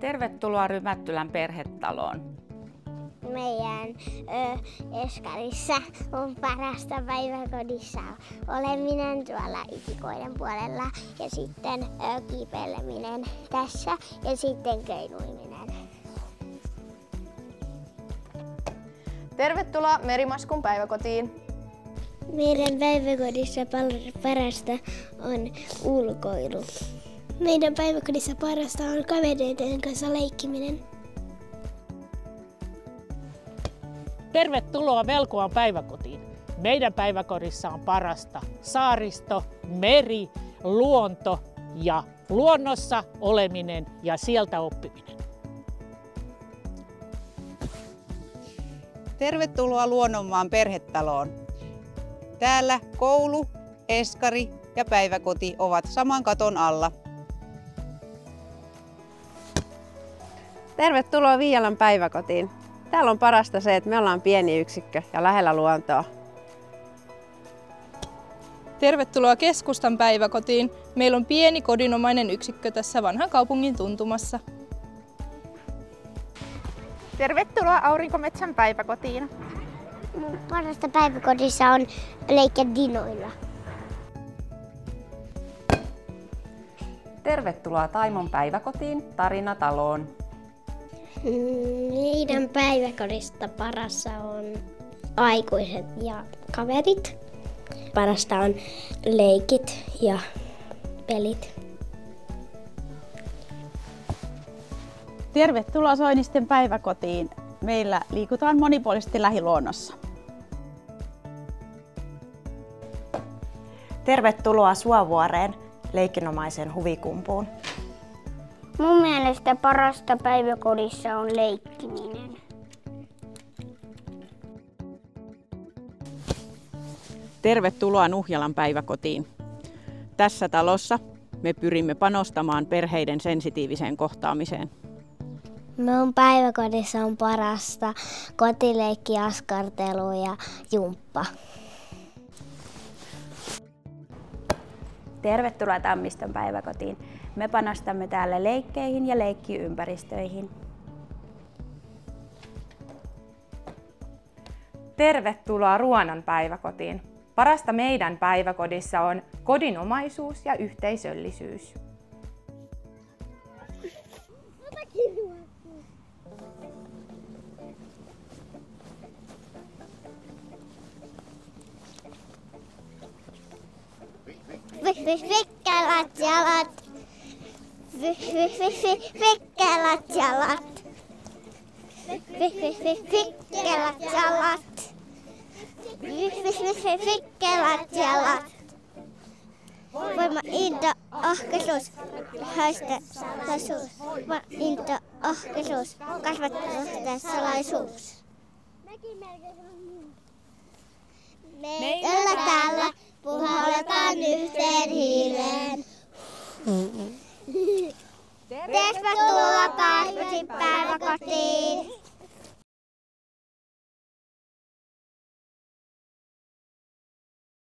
Tervetuloa Rymättylän perhetaloon. Meidän Eskarissa on parasta päiväkodissa oleminen tuolla itikoiden puolella ja sitten kiipeileminen tässä ja sitten keinuiminen. Tervetuloa Merimaskun päiväkotiin. Meidän päiväkodissa parasta on ulkoilu. Meidän päiväkodissa parasta on kavereiden kanssa leikkiminen. Tervetuloa Velkoan päiväkotiin. Meidän päiväkodissa on parasta saaristo, meri, luonto ja luonnossa oleminen ja sieltä oppiminen. Tervetuloa Luonnonmaan perhetaloon. Täällä koulu, eskari ja päiväkoti ovat saman katon alla. Tervetuloa Viialan päiväkotiin. Täällä on parasta se, että me ollaan pieni yksikkö ja lähellä luontoa. Tervetuloa Keskustan päiväkotiin. Meillä on pieni kodinomainen yksikkö tässä vanhan kaupungin tuntumassa. Tervetuloa Aurinkometsän päiväkotiin. Parasta päiväkodissa on leikkiä dinoilla. Tervetuloa Taimon päiväkotiin, Tarinataloon. Meidän päiväkodista parasta on aikuiset ja kaverit. Parasta on leikit ja pelit. Tervetuloa Soinisten päiväkotiin. Meillä liikutaan monipuolisesti lähiluonnossa. Tervetuloa Suovuoreen, leikkinomaiseen huvikumpuun. Mun mielestä parasta päiväkodissa on leikkiminen. Tervetuloa Nuhjalan päiväkotiin. Tässä talossa me pyrimme panostamaan perheiden sensitiiviseen kohtaamiseen. Mun päiväkodissa on parasta kotileikki, askartelu ja jumppa. Tervetuloa Tammiston päiväkotiin. Me panostamme täällä leikkeihin ja leikkiympäristöihin. Tervetuloa Ruonan päiväkotiin. Parasta meidän päiväkodissa on kodinomaisuus ja yhteisöllisyys. Vikkelät jalat. Vikkelät jalat. Vikkelät jalat. Vikkelät jalat. Voima into ahkeisuus. Haiste salaisuus. Voima into ahkeisuus. Kasvattaa salaisuus. Meillä täällä puhalletaan yhteen hiileen. Tervetuloa päiväkotiin.